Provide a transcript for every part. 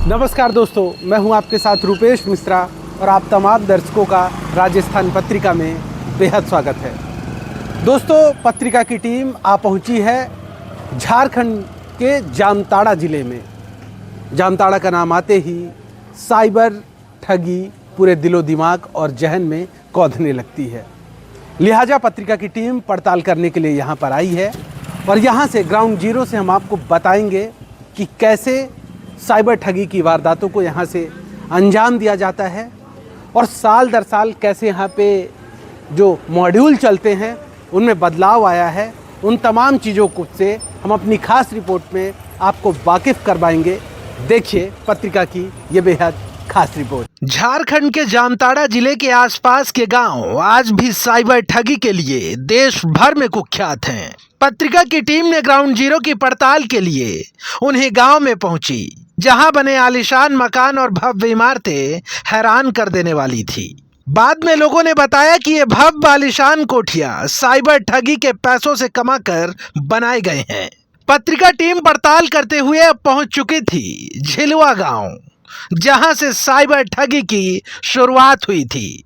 नमस्कार दोस्तों, मैं हूं आपके साथ रूपेश मिश्रा और आप तमाम दर्शकों का राजस्थान पत्रिका में बेहद स्वागत है। दोस्तों, पत्रिका की टीम आ पहुंची है झारखंड के जामताड़ा ज़िले में। जामताड़ा का नाम आते ही साइबर ठगी पूरे दिलो दिमाग और जहन में कौंधने लगती है। लिहाजा पत्रिका की टीम पड़ताल करने के लिए यहाँ पर आई है और यहाँ से ग्राउंड जीरो से हम आपको बताएंगे कि कैसे साइबर ठगी की वारदातों को यहाँ से अंजाम दिया जाता है और साल दर साल कैसे यहाँ पे जो मॉड्यूल चलते हैं उनमें बदलाव आया है। उन तमाम चीज़ों को से हम अपनी खास रिपोर्ट में आपको वाकिफ़ करवाएंगे। देखिए पत्रिका की ये बेहद खास रिपोर्ट। झारखंड के जामताड़ा जिले के आसपास के गांव आज भी साइबर ठगी के लिए देश भर में कुख्यात हैं। पत्रिका की टीम ने ग्राउंड जीरो की पड़ताल के लिए उन्हीं गांव में पहुंची जहां बने आलीशान मकान और भव्य इमारतें हैरान कर देने वाली थी। बाद में लोगों ने बताया कि ये भव्य आलीशान कोठियां साइबर ठगी के पैसों से कमाकर बनाए गए हैं। पत्रिका टीम पड़ताल करते हुए अब पहुंच चुकी थी झिलवा गांव, जहां से साइबर ठगी की शुरुआत हुई थी।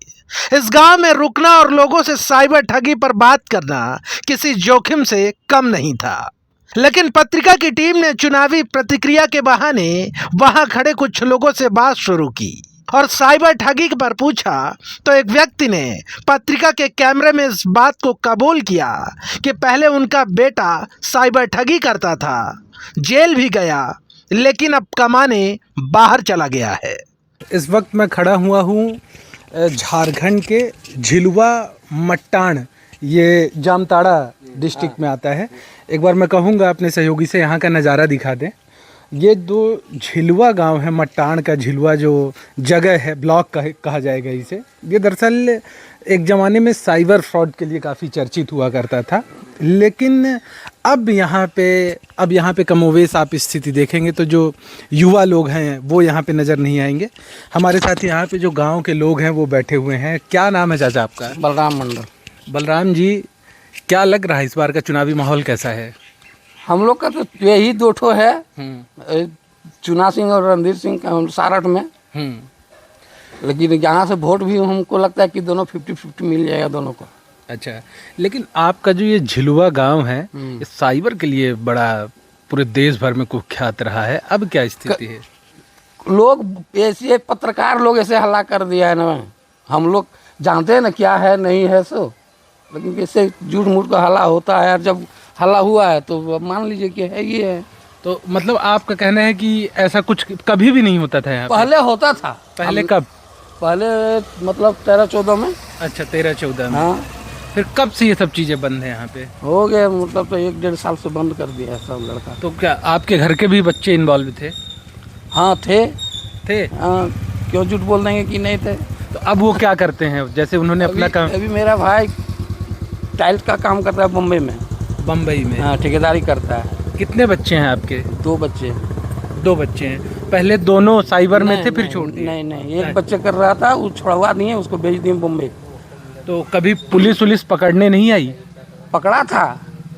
इस गांव में रुकना और लोगों से साइबर ठगी पर बात करना किसी जोखिम से कम नहीं था, लेकिन पत्रिका की टीम ने चुनावी प्रतिक्रिया के बहाने वहां खड़े कुछ लोगों से बात शुरू की और साइबर ठगी पर पूछा तो एक व्यक्ति ने पत्रिका के कैमरे में इस बात को कबूल किया कि पहले उनका बेटा साइबर ठगी करता था, जेल भी गया, लेकिन अब कमाने बाहर चला गया है। इस वक्त मैं खड़ा हुआ हूँ झारखंड के झिलवा मट्टान, ये जामताड़ा डिस्ट्रिक्ट में आता है। एक बार मैं कहूँगा अपने सहयोगी से यहाँ का नज़ारा दिखा दें। ये दो झिलवा गांव है, मट्टान का झिलवा जो जगह है, ब्लॉक कहा जाएगा इसे। ये दरअसल एक ज़माने में साइबर फ्रॉड के लिए काफ़ी चर्चित हुआ करता था, लेकिन अब यहाँ पे कमोवेश आप स्थिति देखेंगे तो जो युवा लोग हैं वो यहाँ पे नज़र नहीं आएंगे। हमारे साथ यहाँ पे जो गांव के लोग हैं वो बैठे हुए हैं। क्या नाम है चाचा आपका? बलराम मंडल। बलराम जी, क्या लग रहा है इस बार का चुनावी माहौल कैसा है? हम लोग का तो यही दो ठो है, चुना सिंह और रणधीर सिंह का सारठ में। लेकिन यहाँ से वोट भी हमको लगता है कि दोनों 50-50 मिल जाएगा दोनों को। अच्छा, लेकिन आपका जो ये झिलवा गांव है ये साइबर के लिए बड़ा पूरे देश भर में कुख्यात रहा है, अब क्या स्थिति है? लोग ऐसे पत्रकार लोग ऐसे हल्ला कर दिया है ना, हम लोग जानते हैं ना क्या है नहीं है सो, लेकिन कैसे झूठ मूठ का हल्ला होता है। और जब हल्ला हुआ है तो मान लीजिए कि है ये है। तो मतलब आपका कहना है कि ऐसा कुछ कभी भी नहीं होता था यहाँ पे? पहले होता था। पहले कब? पहले मतलब 13-14 में। अच्छा, 13-14 में। हाँ। फिर कब से ये सब चीज़ें बंद हैं यहाँ पे? हो गया मतलब तो 1-1.5 साल से बंद कर दिया है सब लड़का। तो क्या आपके घर के भी बच्चे इन्वॉल्व थे? हाँ थे। हाँ, क्यों झूठ बोल देंगे कि नहीं थे। तो अब वो क्या करते हैं? जैसे उन्होंने अपना काम। अभी मेरा भाई टाइल्स का काम करता है बम्बई में। बम्बई में? हाँ, ठेकेदारी करता है। कितने बच्चे हैं आपके? 2 बच्चे। 2 बच्चे हैं। पहले दोनों साइबर में थे, फिर छोड़ दिए? नहीं, एक बच्चे कर रहा था, वो छोड़वा दिए, उसको भेज दिए बम्बई। तो कभी पुलिस पकड़ने नहीं आई? पकड़ा था।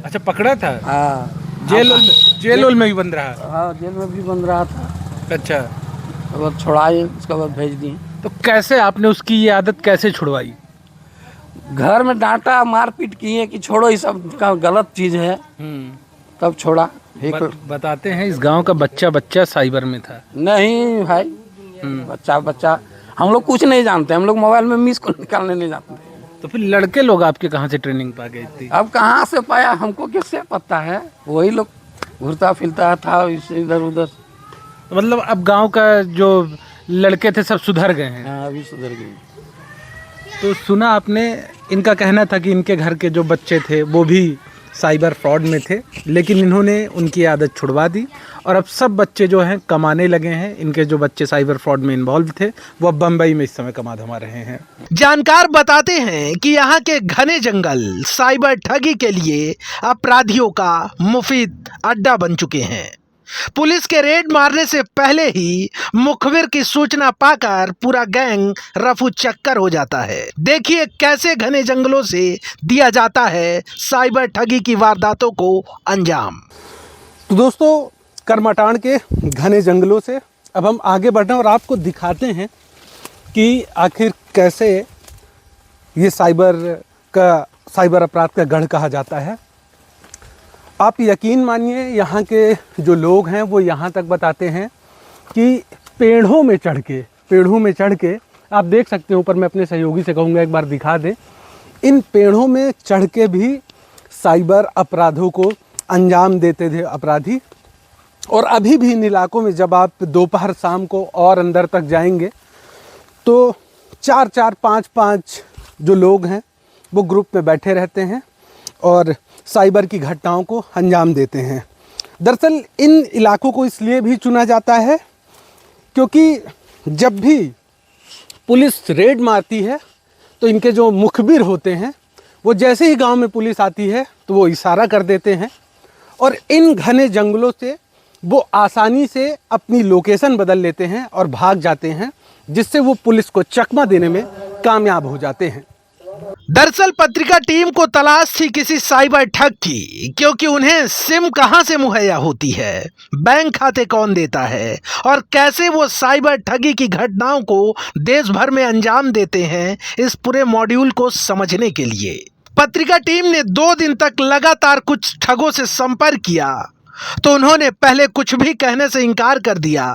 अच्छा, पकड़ा था? हाँ। जेल में भी बंद रहा? हाँ, जेल में भी बंद रहा था। अच्छा। अब छोड़ाए, उसके बाद भेज दिए। तो कैसे आपने उसकी ये आदत कैसे छुड़वाई? घर में डांटा, मारपीट किए कि छोड़ो ये सब का गलत चीज़ है, तब छोड़ा। बताते हैं इस गांव का बच्चा साइबर में था? नहीं भाई, बच्चा हम लोग कुछ नहीं जानते, हम लोग मोबाइल में मिस को निकालने नहीं जानते। तो फिर लड़के लोग आपके कहाँ से ट्रेनिंग पा गए थे? अब कहाँ से पाया, हमको किससे पता है, वही लोग घूरता फिरता था इधर उधर। मतलब अब गांव का जो लड़के थे सब सुधर गए हैं? हाँ, अभी सुधर गए। तो सुना आपने, इनका कहना था कि इनके घर के जो बच्चे थे वो भी साइबर फ्रॉड में थे, लेकिन इन्होंने उनकी आदत छुड़वा दी और अब सब बच्चे जो हैं कमाने लगे हैं। इनके जो बच्चे साइबर फ्रॉड में इन्वॉल्व थे वो अब बम्बई में इस समय कमा धमा रहे हैं। जानकार बताते हैं कि यहाँ के घने जंगल साइबर ठगी के लिए अपराधियों का मुफीद अड्डा बन चुके हैं। पुलिस के रेड मारने से पहले ही मुखबिर की सूचना पाकर पूरा गैंग रफू चक्कर हो जाता है। देखिए कैसे घने जंगलों से दिया जाता है साइबर ठगी की वारदातों को अंजाम। तो दोस्तों, करमाटान के घने जंगलों से अब हम आगे बढ़ रहे हैं और आपको दिखाते हैं कि आखिर कैसे ये साइबर अपराध का गढ़ कहा जाता है। आप यकीन मानिए, यहाँ के जो लोग हैं वो यहाँ तक बताते हैं कि पेड़ों में चढ़ के आप देख सकते हैं ऊपर, मैं अपने सहयोगी से कहूँगा एक बार दिखा दें, इन पेड़ों में चढ़ के भी साइबर अपराधों को अंजाम देते थे अपराधी। और अभी भी इन इलाकों में जब आप दोपहर शाम को और अंदर तक जाएंगे तो 4-4, 5-5 जो लोग हैं वो ग्रुप में बैठे रहते हैं और साइबर की घटनाओं को अंजाम देते हैं। दरअसल इन इलाकों को इसलिए भी चुना जाता है क्योंकि जब भी पुलिस रेड मारती है तो इनके जो मुखबिर होते हैं वो जैसे ही गांव में पुलिस आती है तो वो इशारा कर देते हैं और इन घने जंगलों से वो आसानी से अपनी लोकेशन बदल लेते हैं और भाग जाते हैं, जिससे वो पुलिस को चकमा देने में कामयाब हो जाते हैं। दरअसल पत्रिका टीम को तलाश थी किसी साइबर ठग की, क्योंकि उन्हें सिम कहां से मुहैया होती है, बैंक खाते कौन देता है और कैसे वो साइबर ठगी की घटनाओं को देश भर में अंजाम देते हैं। इस पूरे मॉड्यूल को समझने के लिए पत्रिका टीम ने 2 दिन तक लगातार कुछ ठगों से संपर्क किया तो उन्होंने पहले कुछ भी कहने से इनकार कर दिया।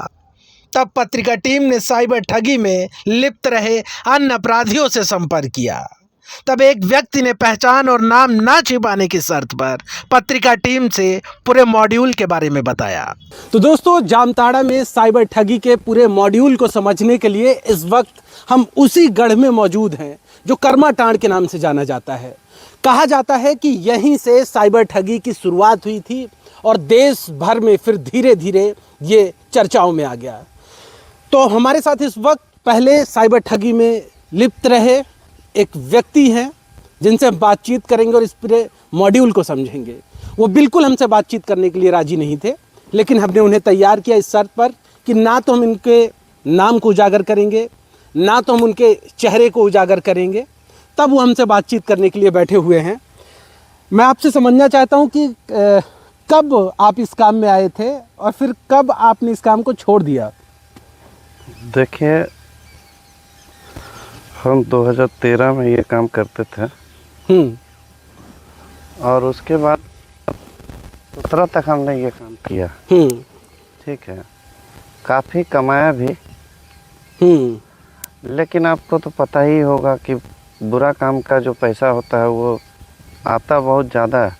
तब पत्रिका टीम ने साइबर ठगी में लिप्त रहे अन्य अपराधियों से संपर्क किया। तब एक व्यक्ति ने पहचान और नाम ना छिपाने की शर्त पर पत्रिका टीम से पूरे मॉड्यूल के बारे में बताया। तो दोस्तों, जामताड़ा में साइबर ठगी के पूरे मॉड्यूल को समझने के लिए इस वक्त हम उसी गढ़ में मौजूद हैं जो कर्माटांड़ के नाम से जाना जाता है। कहा जाता है कि यहीं से साइबर ठगी की शुरुआत हुई थी और देश भर में फिर धीरे धीरे ये चर्चाओं में आ गया। तो हमारे साथ इस वक्त पहले साइबर ठगी में लिप्त रहे एक व्यक्ति हैं जिनसे हम बातचीत करेंगे और इस पूरे मॉड्यूल को समझेंगे। वो बिल्कुल हमसे बातचीत करने के लिए राजी नहीं थे, लेकिन हमने उन्हें तैयार किया इस शर्त पर कि ना तो हम इनके नाम को उजागर करेंगे, ना तो हम उनके चेहरे को उजागर करेंगे। तब वो हमसे बातचीत करने के लिए बैठे हुए हैं। मैं आपसे समझना चाहता हूँ कि कब आप इस काम में आए थे और फिर कब आपने इस काम को छोड़ दिया? देखिए, हम 2013 में ये काम करते थे और उसके बाद 17 तक हमने ये काम किया। ठीक है, काफ़ी कमाया भी। लेकिन आपको तो पता ही होगा कि बुरा काम का जो पैसा होता है वो आता बहुत ज़्यादा है।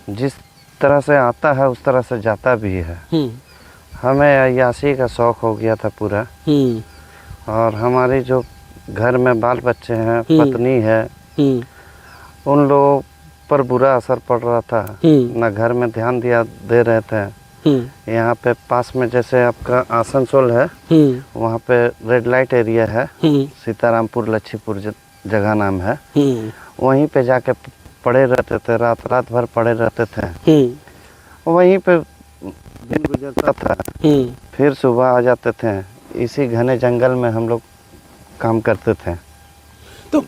जिस तरह से आता है उस तरह से जाता भी है। हमें अय्याशी का शौक़ हो गया था पूरा। और हमारी जो घर में बाल बच्चे हैं, पत्नी है, उन लोगों पर बुरा असर पड़ रहा था। ना घर में ध्यान दे रहे थे। यहाँ पे पास में जैसे आपका आसनसोल है, वहाँ पे रेड लाइट एरिया है, सीतारामपुर लच्छीपुर जगह नाम है। वहीं पे जाके पड़े रहते थे, रात भर पड़े रहते थे। वहीं पे दिन गुजरता था, फिर सुबह आ जाते थे। इसी घने जंगल में हम लोग काम करते थे। तो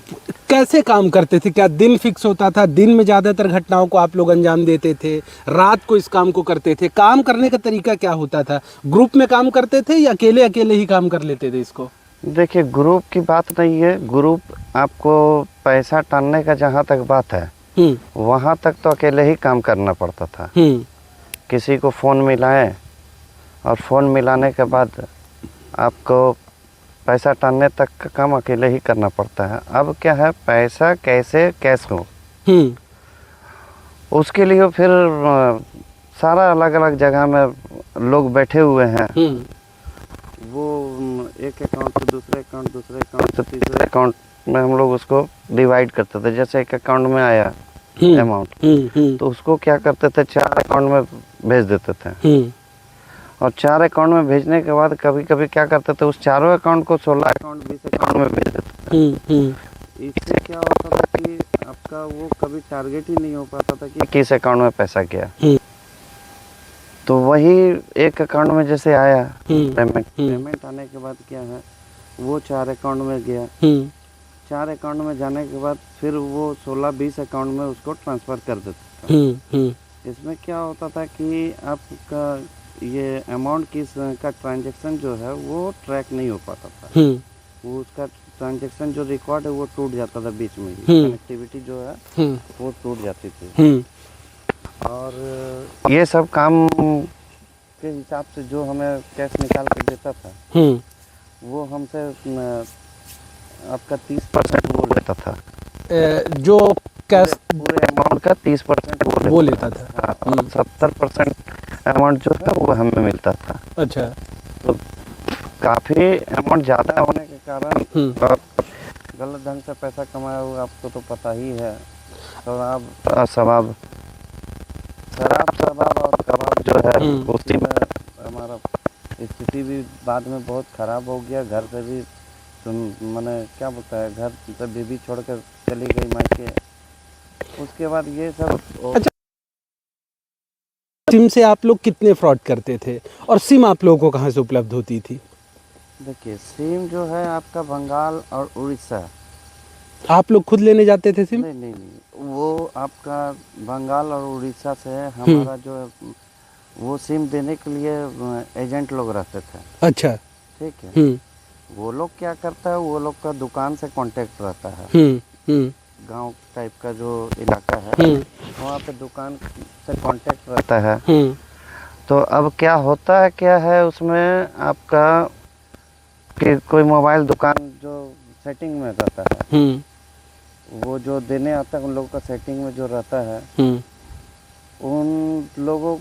कैसे काम करते थे? क्या दिन फिक्स होता था? दिन में ज़्यादातर घटनाओं को आप लोग अंजाम देते थे, रात को इस काम को करते थे? काम करने का तरीका क्या होता था? ग्रुप में काम करते थे या अकेले अकेले ही काम कर लेते थे इसको? देखिए, ग्रुप की बात नहीं है। ग्रुप आपको पैसा टालने का जहाँ तक बात है, वहाँ तक तो अकेले ही काम करना पड़ता था। किसी को फ़ोन मिलाएं और फ़ोन मिलाने के बाद आपको पैसा टालने तक का काम अकेले ही करना पड़ता है। अब क्या है, पैसा कैश हो, उसके लिए फिर सारा अलग अलग जगह में लोग बैठे हुए हैं। वो एक अकाउंट से दूसरे अकाउंट से तीसरे अकाउंट में हम लोग उसको डिवाइड करते थे। जैसे एक अकाउंट में आया अमाउंट, तो उसको क्या करते थे, 4 अकाउंट में भेज देते थे। और 4 अकाउंट में भेजने के बाद कभी कभी क्या करते थे, उस चारों अकाउंट को 16 अकाउंट 20 अकाउंट में भेज देते थे। इससे क्या होता था कि आपका वो कभी टारगेट ही नहीं हो पाता था कि किस अकाउंट में पैसा गया। तो वही एक अकाउंट में जैसे आया पेमेंट आने के बाद क्या है, वो 4 अकाउंट में गया। 4 अकाउंट में जाने के बाद फिर वो 16-20 अकाउंट में उसको ट्रांसफ़र कर देता था। इसमें क्या होता था कि आपका ये अमाउंट का ट्रांजैक्शन जो है वो ट्रैक नहीं हो पाता था। वो उसका ट्रांजैक्शन जो रिकॉर्ड है वो टूट जाता था बीच में ही, कनेक्टिविटी जो है वो टूट जाती थी। और ये सब काम के हिसाब से जो हमें कैश निकाल कर देता था वो हमसे आपका 30% वो लेता था। जो कैश पूरे अमाउंट का 30% वो लेता था। हाँ, और 70% अमाउंट जो है वो हमें मिलता था। अच्छा। तो काफ़ी अमाउंट ज़्यादा होने के कारण और गलत ढंग से पैसा कमाया हुआ आपको तो पता ही है। शराब और कबाब जो है उसी में हमारा स्थिति भी बाद में बहुत ख़राब हो गया। घर से भी मैंने क्या बोलता है, घर से बीबी छोड़ कर चली गई मायके। उसके बाद ये सब अच्छा, सिम से आप लोग कितने फ्रॉड करते थे और सिम आप लोगों को कहाँ से उपलब्ध होती थी? देखिए, सिम जो है आपका बंगाल और उड़ीसा। आप लोग खुद लेने जाते थे सिम? नहीं, वो आपका बंगाल और उड़ीसा से हमारा जो है वो सिम देने के लिए एजेंट लोग रहते थे। अच्छा, ठीक है। वो लोग क्या करता है, वो लोग का दुकान से कांटेक्ट रहता है। गांव टाइप का जो इलाका है वहाँ पे दुकान से कांटेक्ट रहता है। तो अब क्या होता है, क्या है उसमें आपका कि कोई मोबाइल दुकान जो सेटिंग में रहता है, वो जो देने आता है उन लोगों का सेटिंग में जो रहता है, उन लोगों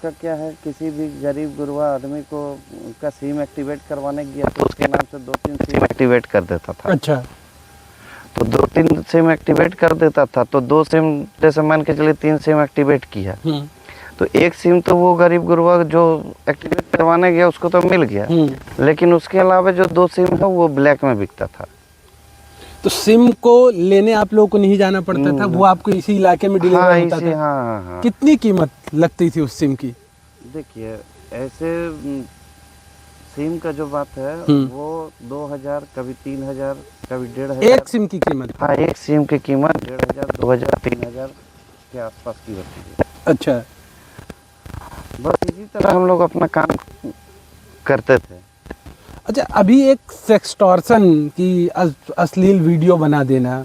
का क्या है, किसी भी गरीब गुरबा आदमी को का सिम एक्टिवेट करवाने गया तो उसके नाम से 2-3 सिम एक्टिवेट कर देता था। अच्छा। तो 2-3 सिम एक्टिवेट कर देता था, तो 2 सिम जैसे मान के चलिए 3 सिम एक्टिवेट किया, तो 1 सिम तो वो गरीब गुरबा जो एक्टिवेट करवाने गया उसको तो मिल गया, लेकिन उसके अलावा जो 2 सिम है वो ब्लैक में बिकता था। तो सिम को लेने आप लोगों को नहीं जाना पड़ता था, वो आपको इसी इलाके में डिलीवर होता था? हाँ। कितनी कीमत लगती थी उस सिम की? देखिए, ऐसे सिम का जो बात है वो 2000, कभी 3000, कभी 1500। एक सिम की कीमत? हाँ, एक सिम की कीमत 1500, 2000, 3000 के आसपास की होती है। अच्छा। बस इसी तरह हम लोग अपना काम करते थे। अच्छा, अभी एक सेक्सटॉर्शन की अश्लील वीडियो बना देना,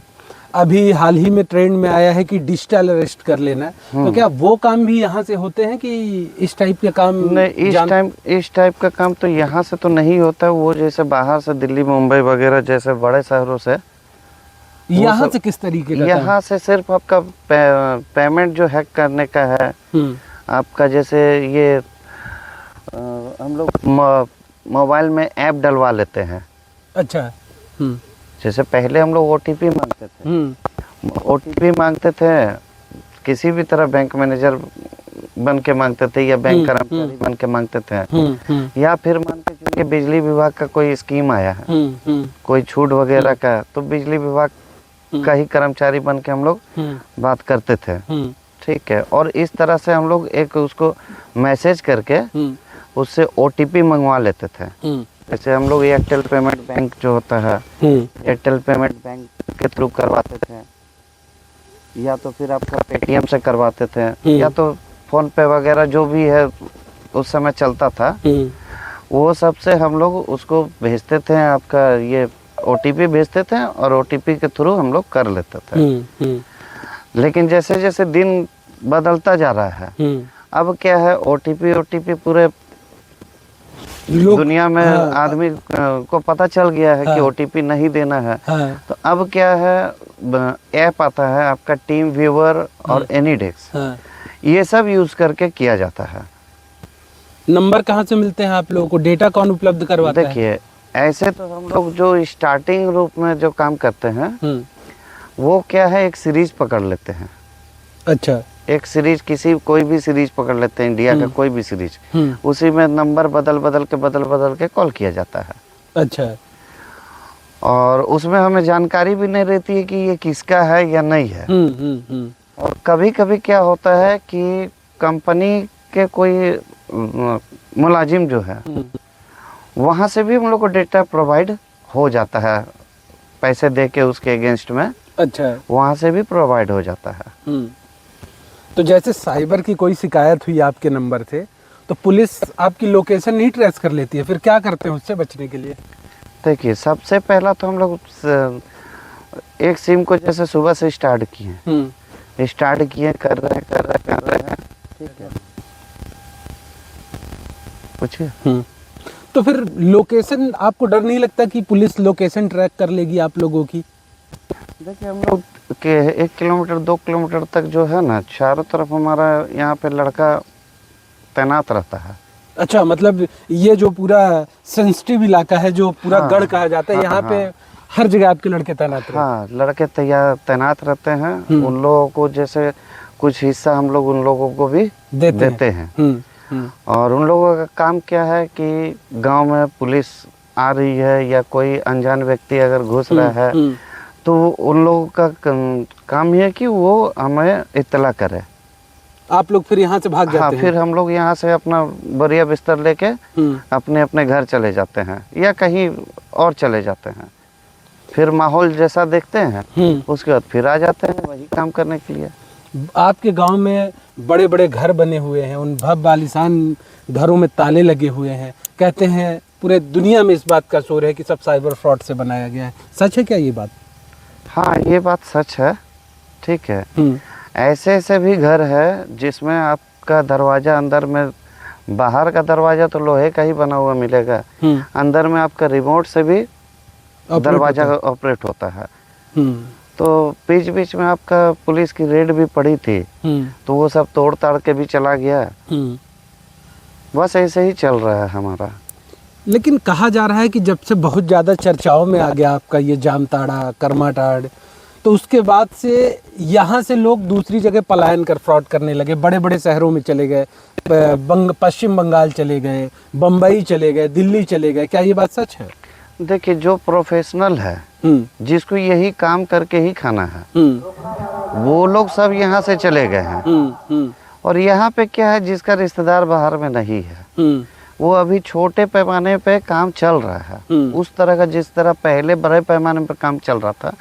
अभी हाल ही में ट्रेंड में आया है कि डिजिटल अरेस्ट कर लेना, तो क्या वो काम भी यहाँ से होते हैं कि इस टाइप के काम? नहीं, इस टाइप का काम तो यहाँ से तो नहीं होता। वो जैसे बाहर से दिल्ली, मुंबई वगैरह जैसे बड़े शहरों से। यहाँ से किस तरीके का? यहाँ से सिर्फ आपका पेमेंट जो हैक करने का है आपका, जैसे ये हम लोग मोबाइल में ऐप डलवा लेते हैं। अच्छा। जैसे पहले हम लोग ओटीपी मांगते थे, ओटीपी मांगते थे, किसी भी तरह बैंक मैनेजर बन के मांगते थे या बैंक कर्मचारी बन के मांगते थे, या फिर मान के चलिए बिजली विभाग का कोई स्कीम आया है, कोई छूट वगैरह का, तो बिजली विभाग का ही कर्मचारी बन के हम लोग बात करते थे। ठीक है। और इस तरह से हम लोग एक उसको मैसेज करके उससे ओटीपी मंगवा लेते थे। जैसे हम लोग एयरटेल पेमेंट बैंक जो होता है, एयरटेल पेमेंट बैंक के थ्रू करवाते थे, या तो फिर आपका पेटीएम से करवाते थे, या तो फोन पे वगैरह जो भी है उस समय चलता था, वो सब से हम लोग उसको भेजते थे। आपका ये ओटीपी भेजते थे और ओटीपी के थ्रू हम लोग कर लेते थे। लेकिन जैसे जैसे दिन बदलता जा रहा है, अब क्या है, ओटीपी पूरे दुनिया में आदमी को पता चल गया है कि ओटीपी नहीं देना है। तो अब क्या है, ऐप आता है आपका टीम व्यूअर और एनीडेस्क, ये सब यूज करके किया जाता है। नंबर कहाँ से मिलते हैं आप लोगों को? डेटा कौन उपलब्ध करवाता है? देखिए, ऐसे तो हम लोग जो स्टार्टिंग रूप में जो काम करते हैं वो क्या है, एक सीरीज पकड़ लेते हैं। अच्छा। एक सीरीज, कोई भी सीरीज पकड़ लेते हैं, इंडिया का कोई भी सीरीज, उसी में नंबर बदल बदल के कॉल किया जाता है। अच्छा। और उसमें हमें जानकारी भी नहीं रहती है कि ये किसका है या नहीं है। और कभी कभी क्या होता है कि कंपनी के कोई मुलाजिम जो है वहाँ से भी हम लोग को डेटा प्रोवाइड हो जाता है, पैसे दे के उसके अगेंस्ट में। अच्छा। वहाँ से भी प्रोवाइड हो जाता है। तो जैसे साइबर की कोई शिकायत हुई आपके नंबर से, तो पुलिस आपकी लोकेशन नहीं ट्रेस कर लेती है, फिर क्या करते हैं उससे बचने के लिए? देखिए, सबसे पहला तो हम लोग एक सिम को जैसे सुबह से स्टार्ट किए, कर रहे हैं, ठीक है, पूछिए। तो फिर लोकेशन, आपको डर नहीं लगता कि पुलिस लोकेशन ट्रैक कर लेगी आप लोगों की? देखिए, हम लोग के 1 किलोमीटर 2 किलोमीटर तक जो है ना, चारों तरफ हमारा यहाँ पे लड़का तैनात रहता है। अच्छा, मतलब ये जो पूरा सेंसिटिव इलाका है, जो पूरा हाँ, गढ़ कहा जाता है, यहाँ पे हर जगह आपके लड़के तैनात रहते हैं? हाँ, लड़के तैनात रहते हैं। उन लोगों को जैसे कुछ हिस्सा हम लोग उन लोगों को भी देते हैं। और उन लोगों का काम क्या है कि गांव में पुलिस आ रही है या कोई अनजान व्यक्ति अगर घुस रहा है तो उन लोगों का काम ये है कि वो हमें इत्तला करे। आप लोग फिर यहाँ से भाग जाते हाँ, हैं? फिर हम लोग यहाँ से अपना बढ़िया बिस्तर लेके अपने अपने घर चले जाते हैं या कहीं और चले जाते हैं। फिर माहौल जैसा देखते हैं, उसके बाद फिर आ जाते हैं वही काम करने के लिए। आपके गांव में बड़े बड़े घर बने हुए हैं, उन भव्य आलीशान घरों में ताले लगे हुए हैं, कहते हैं पूरे दुनिया में इस बात का शोर है कि सब साइबर फ्रॉड से बनाया गया है। सच है क्या ये बात? हाँ, ये बात सच है, ठीक है। ऐसे ऐसे भी घर है जिसमें आपका दरवाजा अंदर में, बाहर का दरवाजा तो लोहे का ही बना हुआ मिलेगा, अंदर में आपका रिमोट से भी दरवाजा ऑपरेट होता है। तो बीच बीच में आपका पुलिस की रेड भी पड़ी थी, तो वो सब तोड़ ताड़ के भी चला गया। बस ऐसे ही चल रहा है हमारा। लेकिन कहा जा रहा है कि जब से बहुत ज़्यादा चर्चाओं में आ गया आपका ये जामताड़ा, करमाटाड़, तो उसके बाद से यहाँ से लोग दूसरी जगह पलायन कर फ्रॉड करने लगे, बड़े बड़े शहरों में चले गए, पश्चिम बंगाल चले गए, बम्बई चले गए, दिल्ली चले गए। क्या ये बात सच है? देखिए, जो प्रोफेशनल है, जिसको यही काम करके ही खाना है, वो लोग सब यहाँ से चले गए हैं। और यहाँ पे क्या है, जिसका रिश्तेदार बाहर में नहीं है, वो अभी छोटे पैमाने पे काम चल रहा है। उस तरह का, जिस तरह पहले बड़े पैमाने पे काम चल रहा था,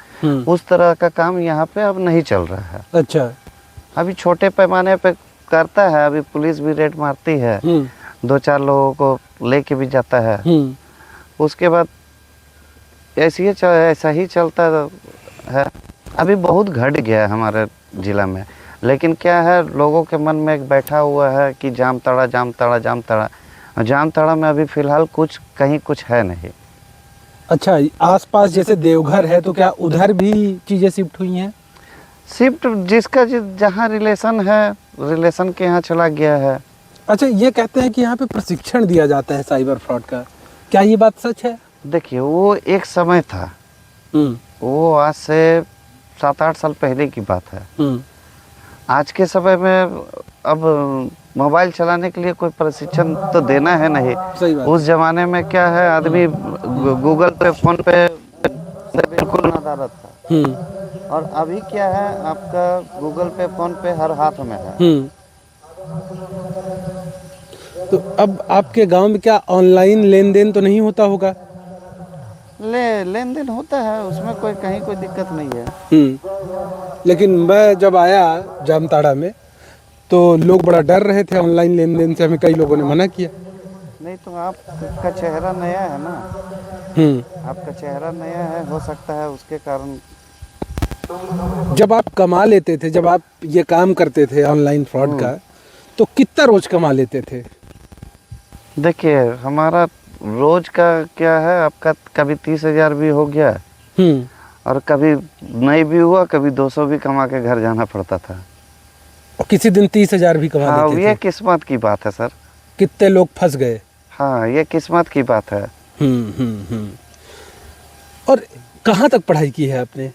उस तरह का काम यहाँ पे अब नहीं चल रहा है। अच्छा, अभी छोटे पैमाने पे करता है। अभी पुलिस भी रेड मारती है, 2-4 लोगों को लेके भी जाता है। उसके बाद ऐसा ही चलता है। अभी बहुत घट गया है हमारे जिला में, लेकिन क्या है, लोगों के मन में एक बैठा हुआ है कि जामताड़ा जामताड़ा जामताड़ा। जामताड़ा में अभी फिलहाल कहीं कुछ है नहीं। अच्छा, आसपास जैसे देवघर है, तो क्या उधर भी चीज़ें शिफ्ट हुई हैं? शिफ्ट जिसका जहाँ रिलेशन है, रिलेशन के यहाँ चला गया है। अच्छा, ये कहते हैं कि यहाँ पे प्रशिक्षण दिया जाता है साइबर फ्रॉड का, क्या ये बात सच है? देखिए, वो एक समय था, वो आज से 7-8 साल पहले की बात है। आज के समय में अब मोबाइल चलाने के लिए कोई प्रशिक्षण तो देना है नहीं। सही बात। उस जमाने में क्या है, आदमी गूगल पे, फोन पे बिल्कुल नदारत था। और अभी क्या है, आपका गूगल पे, फोन पे हर हाथ में है। तो अब आपके गांव में क्या ऑनलाइन लेन देन तो नहीं होता होगा? लेन देन होता है, उसमें कहीं कोई दिक्कत नहीं है। लेकिन मैं जब आया जामताड़ा में तो लोग बड़ा डर रहे थे ऑनलाइन लेन देन से, हमें कई लोगों ने मना किया। नहीं तो आपका चेहरा नया है ना, आपका चेहरा नया है, हो सकता है उसके कारण। जब आप कमा लेते थे, जब आप ये काम करते थे ऑनलाइन फ्रॉड का, तो कितना रोज कमा लेते थे? देखिए, हमारा रोज का क्या है, आपका कभी 30,000 भी हो गया और कभी नहीं भी हुआ, कभी 200 भी कमा के घर जाना पड़ता था। और किसी दिन 30,000 भी कमा लेते थे? ये किस्मत की बात है सर। कितने लोग फंस गए? हाँ, ये किस्मत की बात है। और कहाँ तक पढ़ाई की है आपने?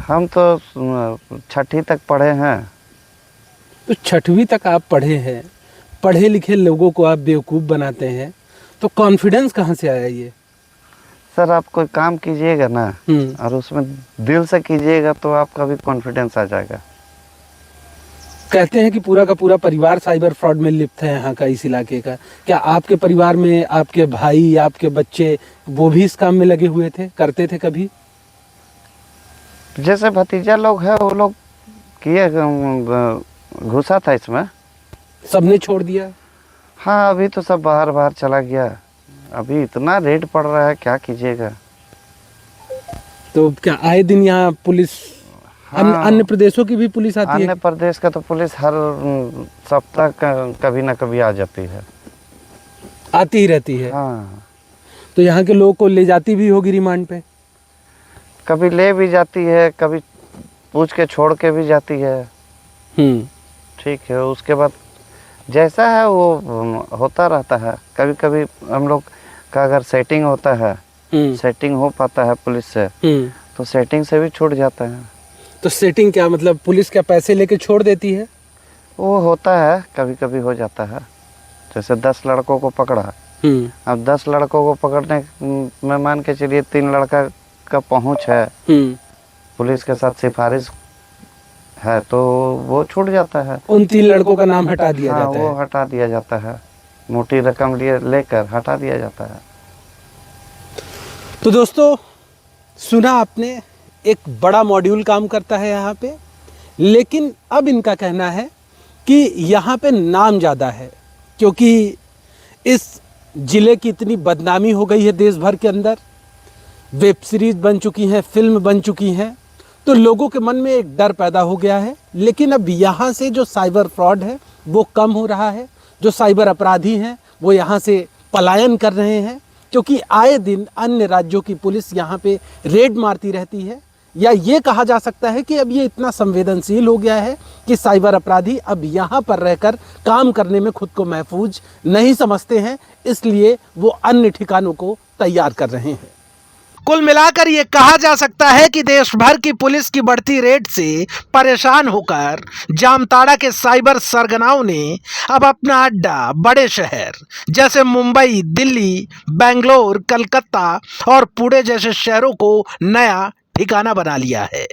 हम तो 6ठी तक पढ़े हैं। तो 6वीं तक आप पढ़े हैं, पढ़े लिखे लोगों को आप बेवकूफ़ बनाते हैं, तो कॉन्फिडेंस कहाँ से आया ये? सर, आप कोई काम कीजिएगा ना और उसमें दिल से कीजिएगा तो आपका भी कॉन्फिडेंस आ जाएगा। कहते हैं कि पूरा का पूरा परिवार साइबर फ्रॉड में लिप्त है यहाँ का, इस इलाके का। क्या आपके परिवार में आपके भाई, आपके बच्चे, वो भी इस काम में लगे हुए थे, करते थे कभी? जैसे भतीजा लोग हैं, वो लोग किए, घुसा था इसमें। सबने छोड़ दिया? हाँ, अभी तो सब बाहर बाहर चला गया। अभी इतना रेड पड़ रहा है, क्या कीजिएगा। तो क्या आए दिन यहाँ पुलिस, हाँ, अन्य प्रदेशों की भी पुलिस आती है? अन्य प्रदेश का तो पुलिस हर सप्ताह कभी ना कभी आ जाती है, आती ही रहती है। हाँ। तो यहाँ के लोगों को ले जाती भी होगी रिमांड पे? कभी ले भी जाती है, कभी पूछ के छोड़ के भी जाती है। ठीक है, उसके बाद जैसा है वो होता रहता है। कभी कभी हम लोग का अगर सेटिंग होता है, सेटिंग हो पाता है पुलिस से, तो सेटिंग से भी छूट जाता है। तो सेटिंग क्या मतलब, पुलिस क्या पैसे लेके छोड़ देती है? वो होता है, कभी कभी हो जाता है। जैसे 10 लड़कों को पकड़ा, अब 10 लड़कों को पकड़ने में मान के चलिए 3 लड़का का पहुंच है, पुलिस के साथ सिफारिश है, तो वो छूट जाता है। उन 3 लड़कों का नाम हटा दिया हाँ, जाता वो है। हटा दिया जाता है, मोटी रकम लेकर हटा दिया जाता है। तो दोस्तों, सुना आपने, एक बड़ा मॉड्यूल काम करता है यहाँ पे, लेकिन अब इनका कहना है कि यहाँ पे नाम ज़्यादा है, क्योंकि इस ज़िले की इतनी बदनामी हो गई है देश भर के अंदर। वेब सीरीज़ बन चुकी हैं, फिल्म बन चुकी हैं, तो लोगों के मन में एक डर पैदा हो गया है। लेकिन अब यहाँ से जो साइबर फ्रॉड है वो कम हो रहा है, जो साइबर अपराधी हैं वो यहाँ से पलायन कर रहे हैं, क्योंकि आए दिन अन्य राज्यों की पुलिस यहाँ पे रेड मारती रहती है। या ये कहा जा सकता है कि अब ये इतना संवेदनशील हो गया है कि साइबर अपराधी अब यहाँ पर रहकर काम करने में खुद को महफूज नहीं समझते हैं, इसलिए वो अन्य ठिकानों को तैयार कर रहे हैं। कुल मिलाकर ये कहा जा सकता है कि देश भर की पुलिस की बढ़ती रेड से परेशान होकर जामताड़ा के साइबर सरगनाओं ने अब अपना अड्डा बड़े शहर जैसे मुंबई, दिल्ली, बेंगलोर, कलकत्ता और पुणे जैसे शहरों को नया ठिकाना बना लिया है।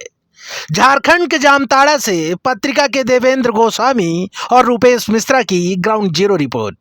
झारखंड के जामताड़ा से पत्रिका के देवेंद्र गोस्वामी और रुपेश मिश्रा की ग्राउंड जीरो रिपोर्ट।